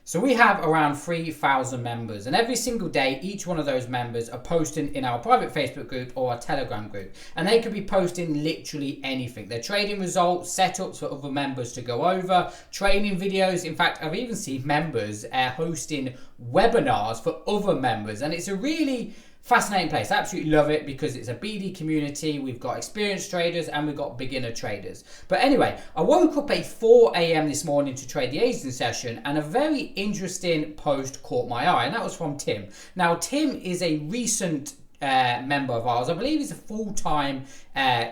So we have around 3,000 members, and every single day each one of those members are posting in our private Facebook group or our Telegram group, and they could be posting literally anything. Their trading results, setups for other members to go over, training videos. In fact, I've even seen members hosting webinars for other members, and it's a really fascinating place. I absolutely love it because it's a BD community. We've got experienced traders and we've got beginner traders. But anyway, I woke up at 4 a.m. this morning to trade the Asian session, and a very interesting post caught my eye, and that was from Tim. Now, Tim is a recent member of ours. I believe he's a full-time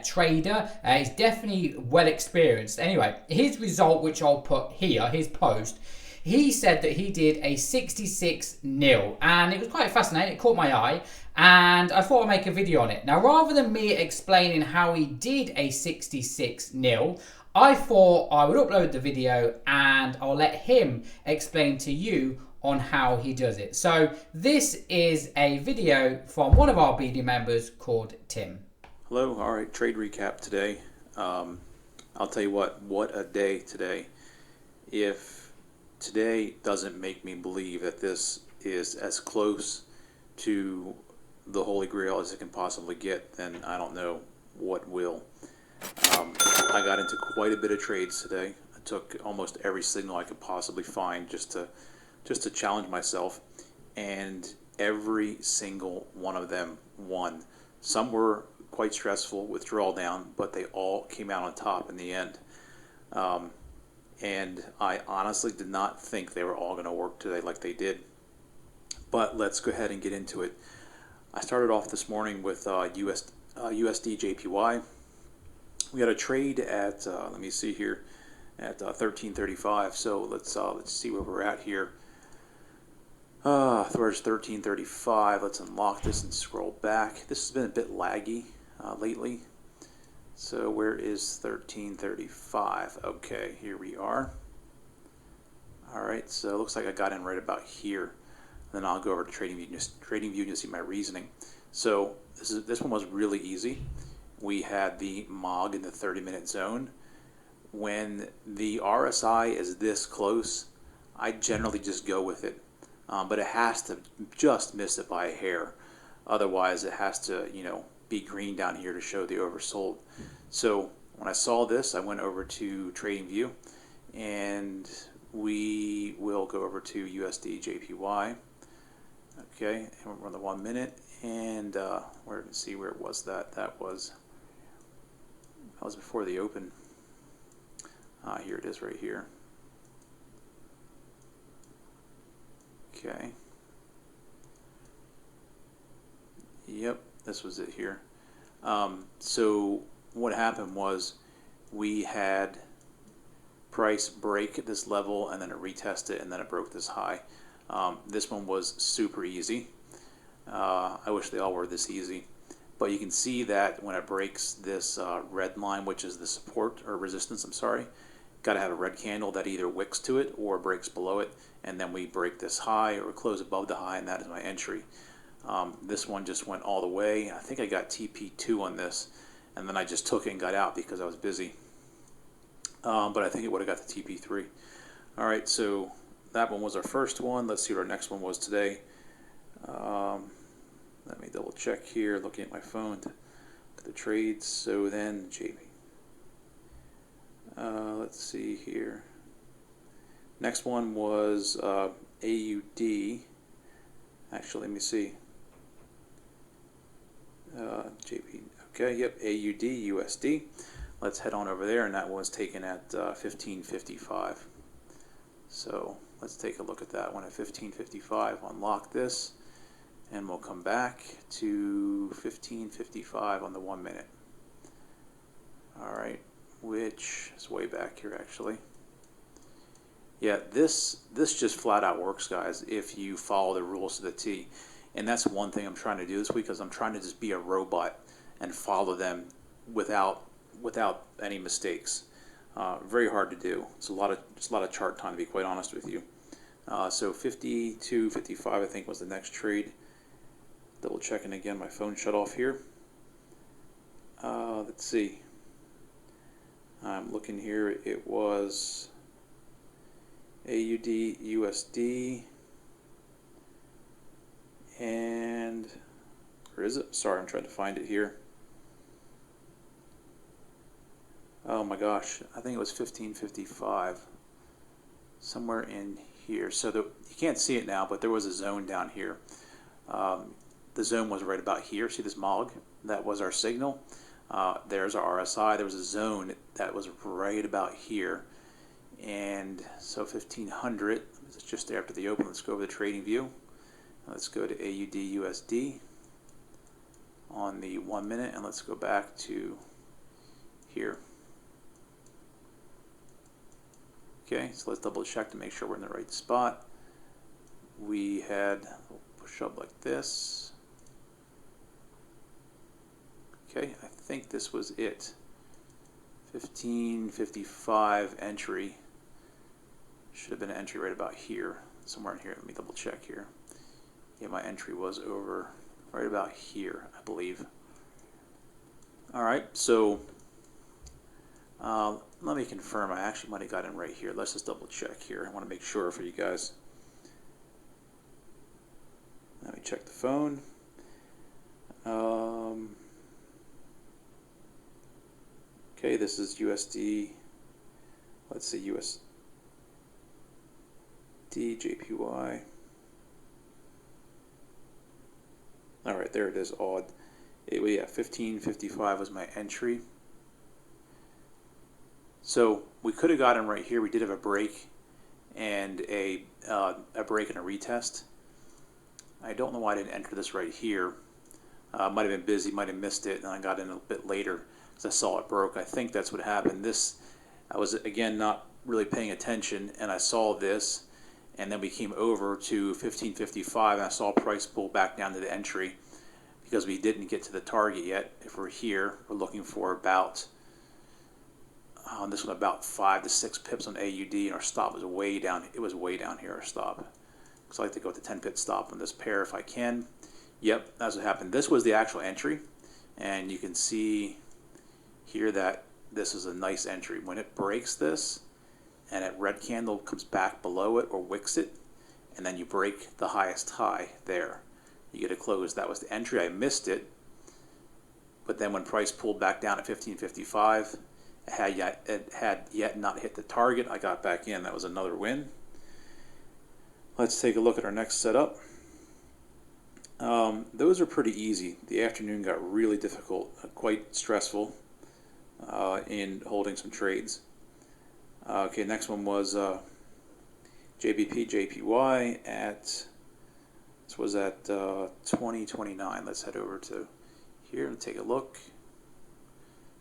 trader. He's definitely well experienced. Anyway, his result, which I'll put here, his post, he said that he did a 66 nil, and it was quite fascinating. It caught my eye, and I thought I'd make a video on it. Now, rather than me explaining how he did a 66 nil, I thought I would upload the video and I'll let him explain to you on how he does it. So this is a video from one of our BD members called Tim. Hello, all right, trade recap today. I'll tell you what a day today. If today doesn't make me believe that this is as close to the Holy Grail as it can possibly get, then I don't know what will. I got into quite a bit of trades today. I took almost every signal I could possibly find just to challenge myself, and every single one of them won. Some were quite stressful with drawdown, but they all came out on top in the end. And I honestly did not think they were all going to work today like they did. But let's go ahead and get into it. I started off this morning with USD JPY. We had a trade at let me see here, at 1335. So let's see where we're at here. Towards 1335. Let's unlock this and scroll back. This has been a bit laggy lately. So where is 1335? Okay, here we are. Alright, so it looks like I got in right about here. Then I'll go over to TradingView and you'll see my reasoning. So this one was really easy. We had the MOG in the 30-minute zone. When the RSI is this close, I generally just go with it. But it has to just miss it by a hair. Otherwise, it has to, be green down here to show the oversold. So when I saw this, I went over to TradingView, and we will go over to USD JPY. Okay, and we're on the 1 minute, and we're going to see where it was that was before the open. Here it is right here. Okay. Yep, this was it here. So what happened was we had price break at this level, and then it retested, and then it broke this high. This one was super easy. I wish they all were this easy. But you can see that when it breaks this red line, which is the support or resistance, got to have a red candle that either wicks to it or breaks below it, and then we break this high or close above the high, and that is my entry. This one just went all the way. I think I got TP2 on this, and then I just took it and got out because I was busy. But I think it would have got the TP3. All right, so that one was our first one. Let's see what our next one was today. Let me double check here, looking at my phone to look at the trades. So then JP. Let's see here. Next one was AUD. Actually, let me see. JP. Okay, yep, AUD, USD. Let's head on over there, and that was taken at 1555. So let's take a look at that one at 1555. Unlock this, and we'll come back to 1555 on the 1 minute. All right, which is way back here actually. Yeah, this just flat out works, guys, if you follow the rules to the T. And that's one thing I'm trying to do this week, because I'm trying to just be a robot and follow them without any mistakes. Very hard to do. It's a lot of chart time, to be quite honest with you. So 52.55 I think was the next trade. Double checking again, my phone shut off here. Let's see. I'm looking here. It was AUD USD, and where is it? Sorry, I'm trying to find it here. Oh my gosh, I think it was 1555, somewhere in here. So you can't see it now, but there was a zone down here. The zone was right about here. See this MOG? That was our signal. There's our RSI. There was a zone that was right about here. And so 1500, it's just after the open. Let's go over the trading view. Let's go to AUD USD on the 1 minute, and let's go back to here. Okay, so let's double check to make sure we're in the right spot. We had a push up like this. Okay, I think this was it. 1555 entry. Should have been an entry right about here, somewhere in here. Let me double check here. Yeah, my entry was over right about here, I believe. All right, so let me confirm. I actually might have got in right here. Let's just double check here. I want to make sure for you guys. Let me check the phone. Okay, this is USD. Let's see, USD, JPY. All right, there it is, odd. Yeah, 1555 was my entry. So we could have gotten right here. We did have a break and a break and a retest. I don't know why I didn't enter this right here. Might have been busy, might have missed it, and I got in a bit later because I saw it broke. I think that's what happened. I was, again, not really paying attention, and I saw this, and then we came over to 1555, and I saw price pull back down to the entry because we didn't get to the target yet. If we're here, we're looking for about, on this one, about 5 to 6 pips on AUD, and our stop was way down. It was way down here, our stop. So I like to go with the 10-pip stop on this pair if I can. Yep, that's what happened. This was the actual entry, and you can see here that this is a nice entry. When it breaks this, and that red candle comes back below it or wicks it, and then you break the highest high there, you get a close. That was the entry. I missed it, but then when price pulled back down at 1555, it had yet not hit the target. I got back in. That was another win. Let's take a look at our next setup. Those are pretty easy. The afternoon got really difficult, quite stressful in holding some trades. Okay, next one was JBP, JPY at, this was at 2029. Let's head over to here and take a look.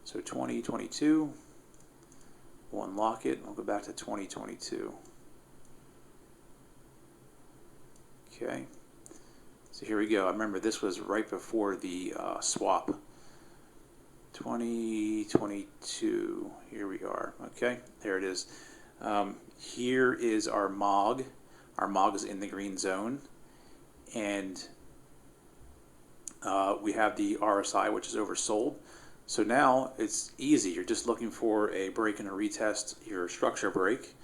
So 2022, we'll unlock it. I'll go back to 2022. Okay, so here we go. I remember this was right before the swap. 2022, here we are. Okay, there it is. Here is our MOG. Our MOG is in the green zone, and we have the RSI, which is oversold. So now it's easy. You're just looking for a break and a retest, your structure break,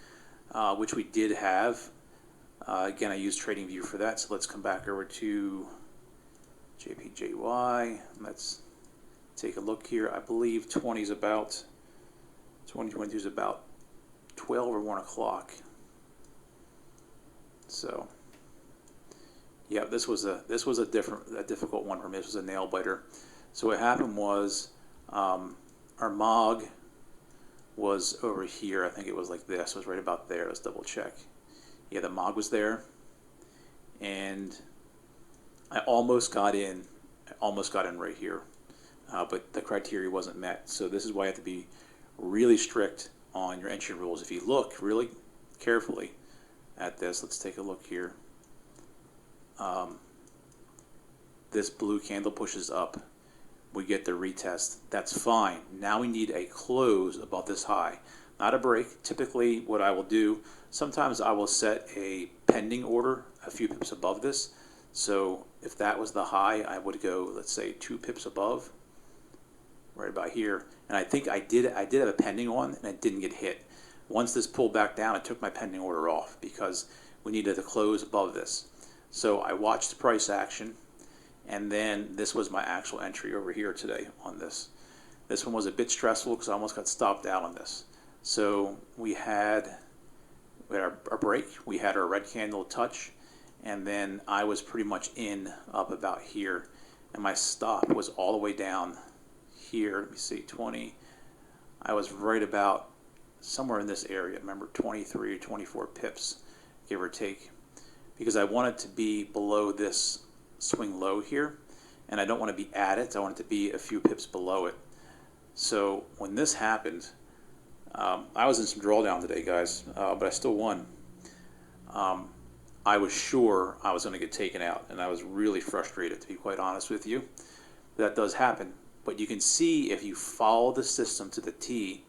which we did have. Again, I use TradingView for that. So let's come back over to JPJY. Let's take a look here. I believe 2022 is about 12 or 1 o'clock. So yeah, this was a difficult one for me. This was a nail biter. So what happened was our MOG was over here. I think it was like this. It was right about there. Let's double check. Yeah, the MOG was there, and I almost got in. Right here, but the criteria wasn't met. So this is why you have to be really strict on your entry rules. If you look really carefully at this, let's take a look here. This blue candle pushes up. We get the retest. That's fine. Now we need a close above this high, not a break. Typically, what I will do, sometimes I will set a pending order a few pips above this. So if that was the high, I would go, let's say, 2 pips above, right about here. And I think I did have a pending one, and it didn't get hit. Once this pulled back down, I took my pending order off because we needed to close above this. So I watched the price action, and then this was my actual entry over here today on this. This one was a bit stressful because I almost got stopped out on this. So we had our break, we had our red candle touch, and then I was pretty much in up about here, and my stop was all the way down here. Let me see, 20. I was right about somewhere in this area. Remember, 23 or 24 pips, give or take, because I want it to be below this swing low here, and I don't want to be at it. I want it to be a few pips below it. So when this happened, I was in some drawdown today, guys, but I still won. I was sure I was going to get taken out, and I was really frustrated, to be quite honest with you. That does happen. But you can see if you follow the system to the T,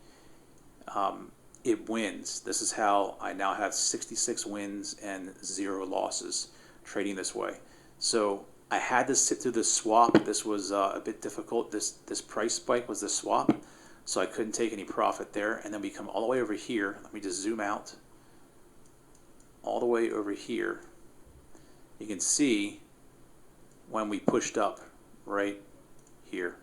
it wins. This is how I now have 66 wins and 0 losses trading this way. So I had to sit through this swap. This was a bit difficult. This price spike was the swap, so I couldn't take any profit there. And then we come all the way over here. Let me just zoom out. All the way over here. You can see when we pushed up right here.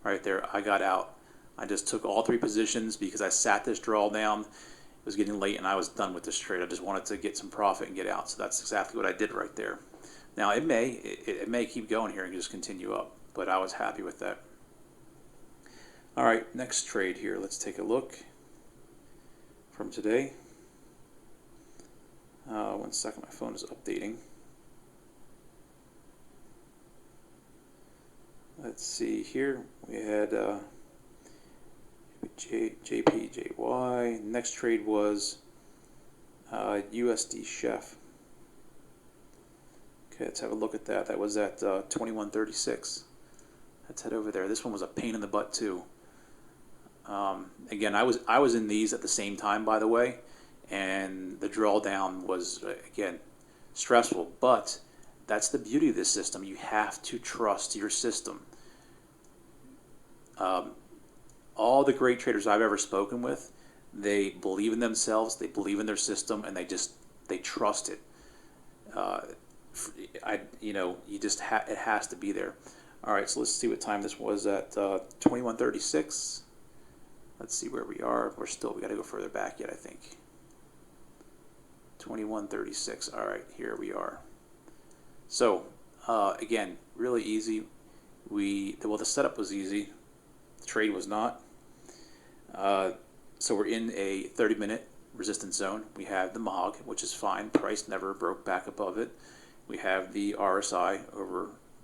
Right there, I got out. I just took all 3 positions because I sat this drawdown. It was getting late and I was done with this trade. I just wanted to get some profit and get out. So that's exactly what I did right there. Now it may keep going here and just continue up, but I was happy with that. All right, next trade here. Let's take a look from today. 1 second, my phone is updating. Let's see here. We had JPJY. Next trade was USD Chef. Okay, let's have a look at that. That was at 21.36. Let's head over there. This one was a pain in the butt too. Again, I was in these at the same time, by the way, and the drawdown was again stressful. But that's the beauty of this system. You have to trust your system. All the great traders I've ever spoken with, they believe in themselves, they believe in their system, and they trust it. It has to be there. All right, so let's see what time this was at 21.36. Let's see where we are. We got to go further back yet, I think. 21.36. All right, here we are. So again, really easy. The setup was easy. The trade was not. So we're in a 30-minute resistance zone. We have the MOG, which is fine. Price never broke back above it. We have the RSI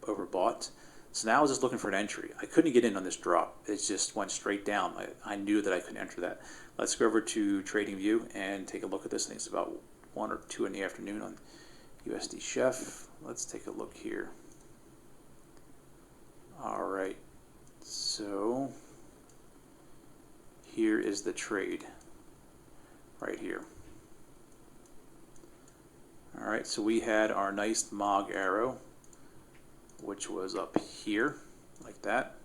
overbought. So now I was just looking for an entry. I couldn't get in on this drop. It just went straight down. I knew that I couldn't enter that. Let's go over to TradingView and take a look at this. I think it's about 1 or 2 in the afternoon on USD Chef. Let's take a look here. All right. So here is the trade right here. All right, so we had our nice MOG arrow, which was up here like that.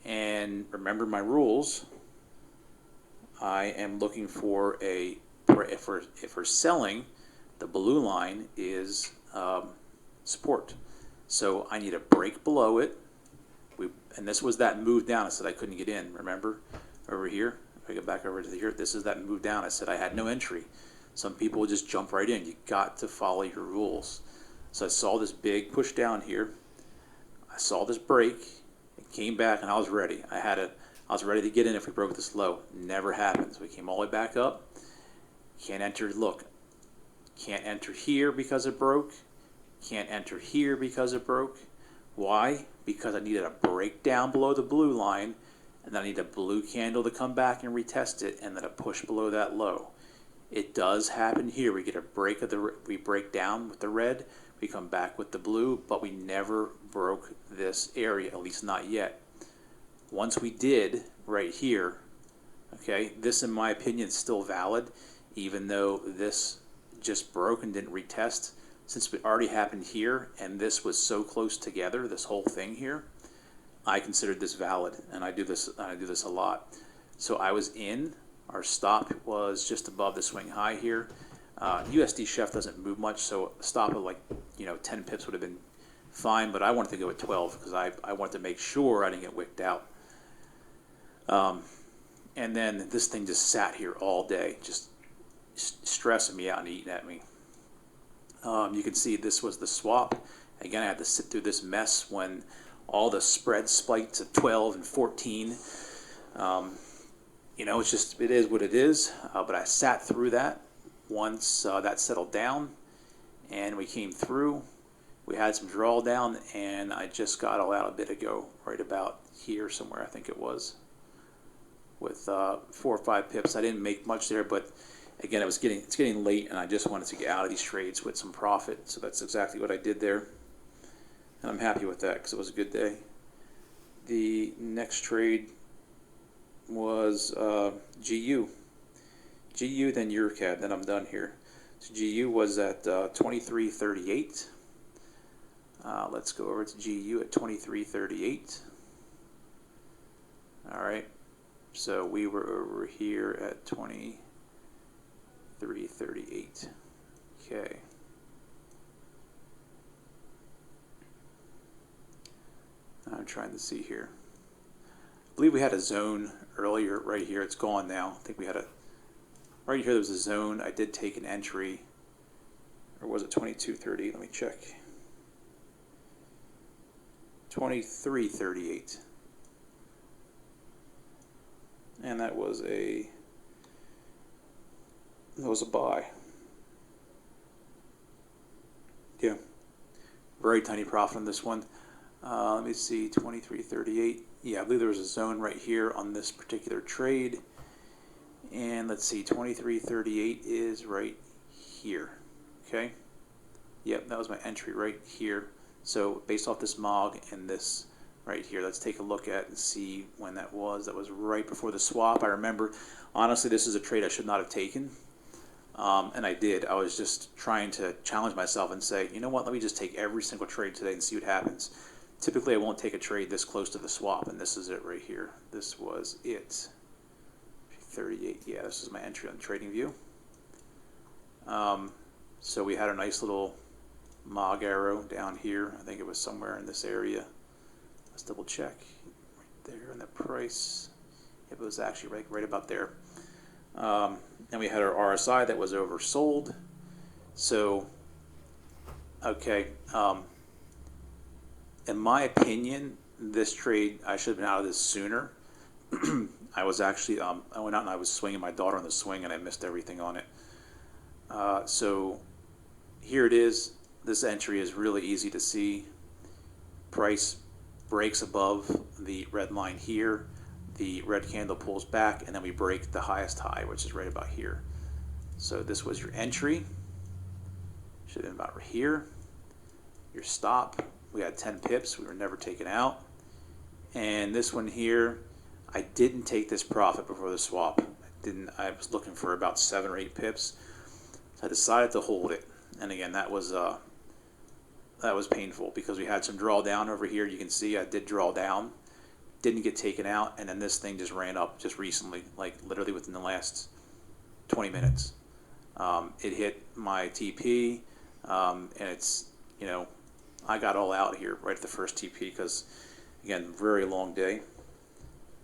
And remember my rules. I am looking for if we're selling, the blue line is support. So I need a break below it. And this was that move down. I said I couldn't get in. Remember over here? If I go back over to here, this is that move down. I said I had no entry. Some people will just jump right in. You got to follow your rules. So I saw this big push down here. I saw this break. It came back, and I was ready. I was ready to get in if we broke this low. Never happened. So we came all the way back up. Can't enter. Look, can't enter here because it broke. Can't enter here because it broke. Why? Because I needed a break down below the blue line, and then I need a blue candle to come back and retest it, and then a push below that low. It does happen here. We get a break we break down with the red, we come back with the blue, but we never broke this area, at least not yet. Once we did right here, okay, this in my opinion is still valid, even though this just broke and didn't retest. Since it already happened here and this was so close together, this whole thing here, I considered this valid, and I do this a lot. So I was in, all Our stop was just above the swing high here. USD Chef doesn't move much, so a stop of like 10 pips would have been fine, but I wanted to go at 12 because I wanted to make sure I didn't get wicked out. And then this thing just sat here all day, just stressing me out and eating at me. You can see this was the swap. Again, I had to sit through this mess when all the spread spiked to 12 and 14. It's just, it is what it is. But I sat through that. Once that settled down and we came through, we had some drawdown, and I just got all out a bit ago, right about here somewhere, I think it was, with 4 or 5 pips. I didn't make much there, but again, it's getting late, and I just wanted to get out of these trades with some profit. So that's exactly what I did there, and I'm happy with that because it was a good day. The next trade was GU, then Eurocad, then I'm done here. So GU was at 23.38. Let's go over to GU at 23.38. All right. So we were over here at 23.38. Okay. I'm trying to see here. I believe we had a zone earlier right here. It's gone now. I think we had right here there was a zone. I did take an entry. Or was it 22.30? Let me check. 23.38. And that was a buy. Yeah. Very tiny profit on this one. Let me see, 23.38. Yeah, I believe there was a zone right here on this particular trade. And let's see, 23.38 is right here. Okay. Yep, that was my entry right here. So based off this MOG and this right here, let's take a look at and see when that was. That was right before the swap. I remember, honestly, this is a trade I should not have taken. And I did. I was just trying to challenge myself and say, you know what, let me just take every single trade today and see what happens. Typically, I won't take a trade this close to the swap, and this is it right here. This was it. 38. Yeah, this is my entry on TradingView. So we had a nice little MOG arrow down here. I think it was somewhere in this area. Let's double check. Right there in the price. It was actually right about there. And we had our RSI that was oversold. So, okay. In my opinion, this trade, I should have been out of this sooner. I was actually, I went out and I was swinging my daughter on the swing, and I missed everything on it. So here it is. This entry is really easy to see. Price breaks above the red line here. The red candle pulls back, and then we break the highest high, which is right about here. So this was your entry. Should have been about right here. Your stop. We had 10 pips. We were never taken out. And this one here, I didn't take this profit before the swap. I was looking for about 7 or 8 pips. So I decided to hold it. And again, that was painful because we had some drawdown over here. You can see I did draw down. Didn't get taken out, and then this thing just ran up just recently, like literally within the last 20 minutes. It hit my TP, and it's, I got all out here right at the first TP because, again, very long day.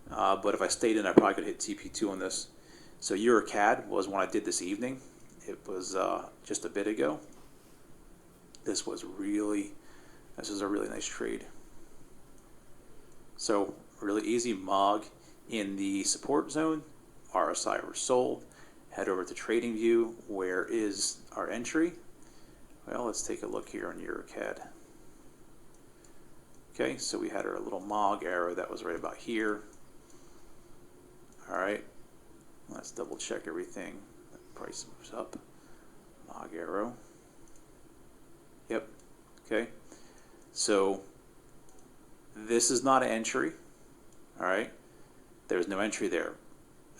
But if I stayed in, I probably could hit TP2 on this. So Eurocad was one I did this evening. It was just a bit ago. This was a really nice trade. So really easy MOG in the support zone. RSI oversold. Head over to TradingView. Where is our entry? Well, let's take a look here on Eurocad. Okay, so we had our little MOG arrow that was right about here. All right, let's double check everything. The price moves up. MOG arrow. Yep. Okay. So this is not an entry. All right. There's no entry there.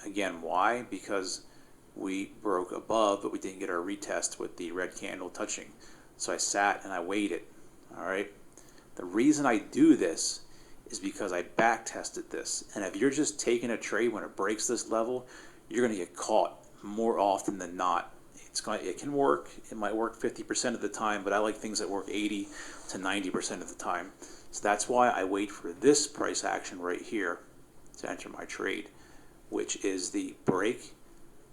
Again, why? Because we broke above, but we didn't get our retest with the red candle touching. So I sat and I waited. All right. The reason I do this is because I back tested this. And if you're just taking a trade when it breaks this level, you're going to get caught more often than not. It can work. It might work 50% of the time, but I like things that work 80 to 90% of the time. So that's why I wait for this price action right here to enter my trade, which is the break,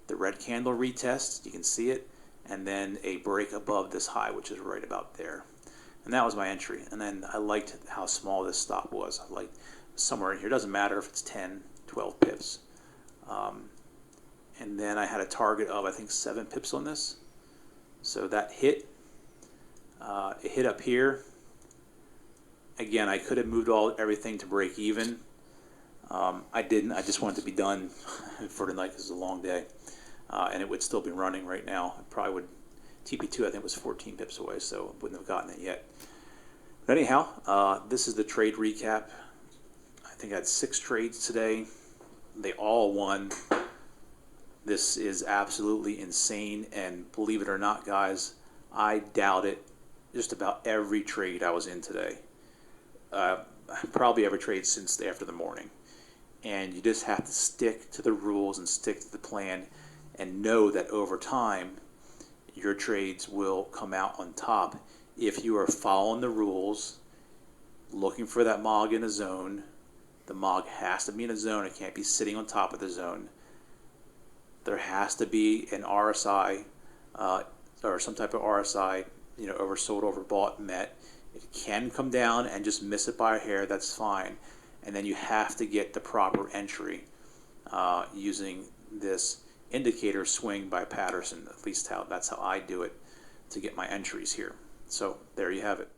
the red candle retest, you can see it, and then a break above this high, which is right about there. And that was my entry. And then I liked how small this stop was. I liked somewhere in here. It doesn't matter if it's 10, 12 pips. And then I had a target of, I think, 7 pips on this. So that hit. It hit up here. Again, I could have moved everything to break even. I didn't. I just wanted to be done for tonight because it's a long day. And it would still be running right now. It probably would. TP2, I think, was 14 pips away, so I wouldn't have gotten it yet. But anyhow, this is the trade recap. I think I had 6 trades today. They all won. This is absolutely insane, and believe it or not, guys, I doubt it. Just about every trade I was in today. Probably every trade since after the morning. And you just have to stick to the rules and stick to the plan and know that over time, your trades will come out on top if you are following the rules, looking for that MOG in a zone. The MOG has to be in a zone. It can't be sitting on top of the zone. There has to be an RSI or some type of RSI, oversold, overbought, met. It can come down and just miss it by a hair. That's fine. And then you have to get the proper entry using this indicator swing by Patterson. At least that's how I do it to get my entries here. So there you have it.